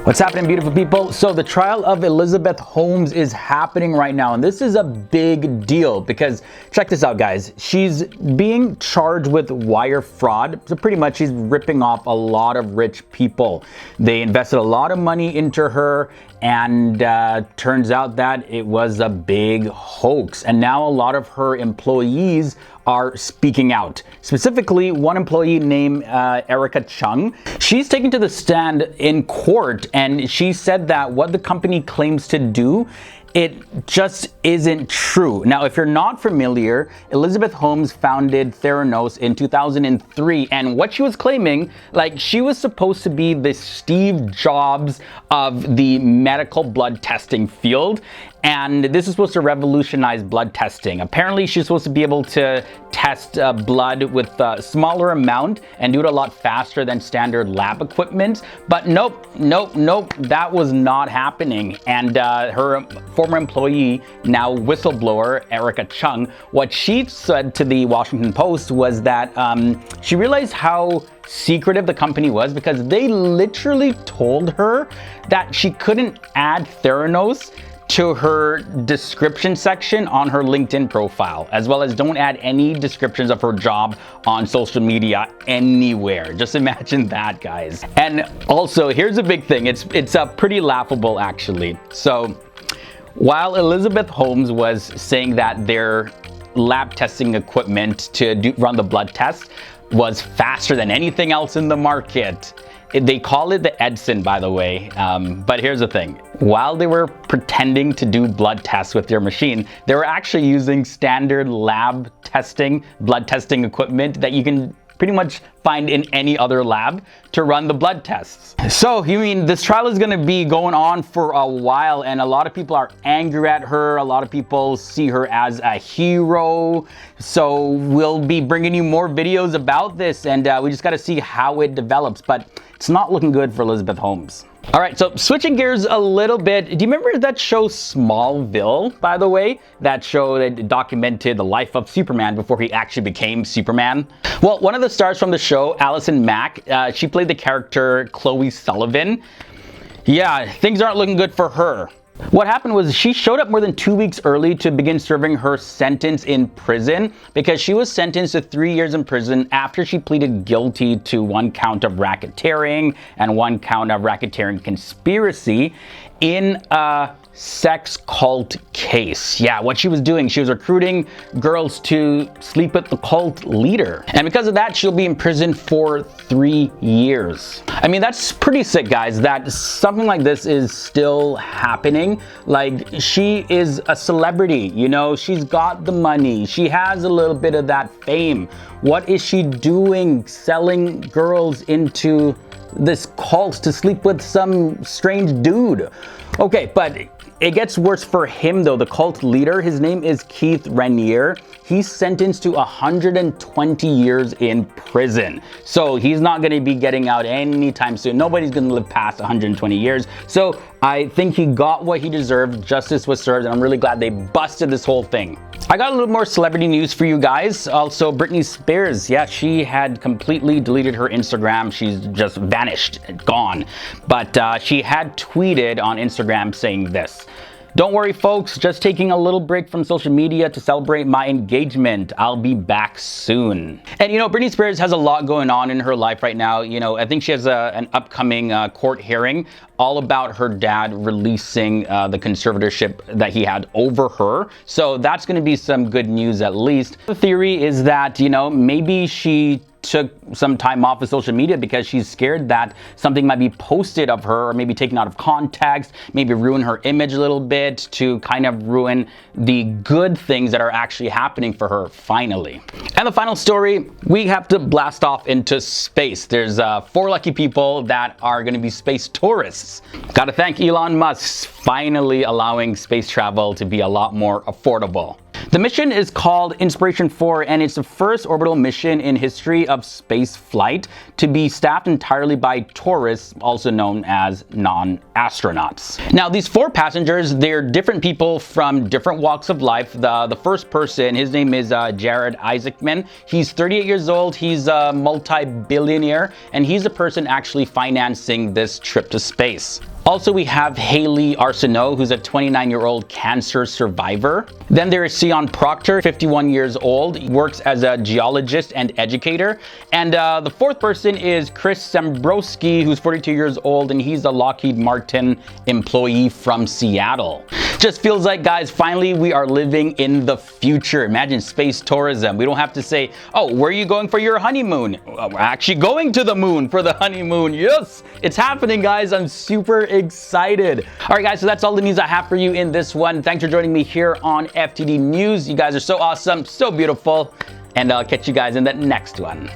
What's happening, beautiful people? So the trial of Elizabeth Holmes is happening right now, and this is a big deal because check this out, guys. She's being charged with wire fraud. So pretty much she's ripping off a lot of rich people. They invested a lot of money into her, and turns out that it was a big hoax. And now a lot of her employees are speaking out. Specifically, one employee named Erica Chung. She's taken to the stand in court, and she said that what the company claims to do, it just isn't true. Now, if you're not familiar, Elizabeth Holmes founded Theranos in 2003, and what she was claiming, like, she was supposed to be the Steve Jobs of the medical blood testing field, and this is supposed to revolutionize blood testing. Apparently, she's supposed to be able to test blood with a smaller amount and do it a lot faster than standard lab equipment. But nope, that was not happening. And her former employee, now whistleblower, Erica Chung, what she said to the Washington Post was that she realized how secretive the company was because they literally told her that she couldn't add Theranos to her description section on her LinkedIn profile, as well as don't add any descriptions of her job on social media anywhere. Just imagine that, guys. And also, here's a big thing. It's pretty laughable, actually. So while Elizabeth Holmes was saying that their lab testing equipment to run the blood test was faster than anything else in the market, they call it the Edison, by the way. But here's the thing. While they were pretending to do blood tests with their machine, they were actually using standard lab testing, blood testing equipment that you can pretty much find in any other lab to run the blood tests. So, you mean this trial is gonna be going on for a while, and a lot of people are angry at her. A lot of people see her as a hero. So we'll be bringing you more videos about this, and we just gotta see how it develops. But it's not looking good for Elizabeth Holmes. All right, so switching gears a little bit. Do you remember that show Smallville, by the way? That show that documented the life of Superman before he actually became Superman? Well, one of the stars from the show, Allison Mack, she played the character Chloe Sullivan. Yeah, things aren't looking good for her. What happened was she showed up more than 2 weeks early to begin serving her sentence in prison because she was sentenced to 3 years in prison after she pleaded guilty to 1 count of racketeering and 1 count of racketeering conspiracy in a sex cult case. Yeah, what she was doing, she was recruiting girls to sleep with the cult leader. And because of that, she'll be in prison for 3 years. I mean, that's pretty sick, guys, that something like this is still happening. Like, she is a celebrity, you know, she's got the money, she has a little bit of that fame. What is she doing selling girls into this cult to sleep with some strange dude? Okay, but it gets worse for him though. The cult leader, his name is Keith Raniere. He's sentenced to 120 years in prison. So he's not gonna be getting out anytime soon. Nobody's gonna live past 120 years. So I think he got what he deserved. Justice was served, and I'm really glad they busted this whole thing. I got a little more celebrity news for you guys. Also, Britney Spears, yeah, she had completely deleted her Instagram. She's just vanished, gone. But she had tweeted on Instagram saying this: "Don't worry, folks, just taking a little break from social media to celebrate my engagement. I'll be back soon." And you know, Britney Spears has a lot going on in her life right now. You know, I think she has an upcoming court hearing all about her dad releasing the conservatorship that he had over her. So that's going to be some good news, at least. The theory is that, you know, maybe she took some time off of social media because she's scared that something might be posted of her, or maybe taken out of context, maybe ruin her image a little bit, to kind of ruin the good things that are actually happening for her finally. And the final story, we have to blast off into space. There's 4 lucky people that are going to be space tourists. Gotta thank Elon Musk finally allowing space travel to be a lot more affordable. The mission is called Inspiration 4, and it's the first orbital mission in history of space flight to be staffed entirely by tourists, also known as non-astronauts. Now, these 4 passengers, they're different people from different walks of life. The first person, his name is Jared Isaacman. He's 38 years old. He's a multi-billionaire, and he's the person actually financing this trip to space. Also, we have Haley Arsenault, who's a 29-year-old cancer survivor. Then there is Sion Proctor, 51 years old. He works as a geologist and educator. And the fourth person is Chris Sambrowski, who's 42 years old, and he's a Lockheed Martin employee from Seattle. Just feels like, guys, finally we are living in the future. Imagine space tourism. We don't have to say, oh, where are you going for your honeymoon? We're actually going to the moon for the honeymoon. Yes, it's happening, guys. I'm super excited. All right, guys, so that's all the news I have for you in this one. Thanks for joining me here on FTD News. You guys are so awesome, so beautiful, and I'll catch you guys in the next one.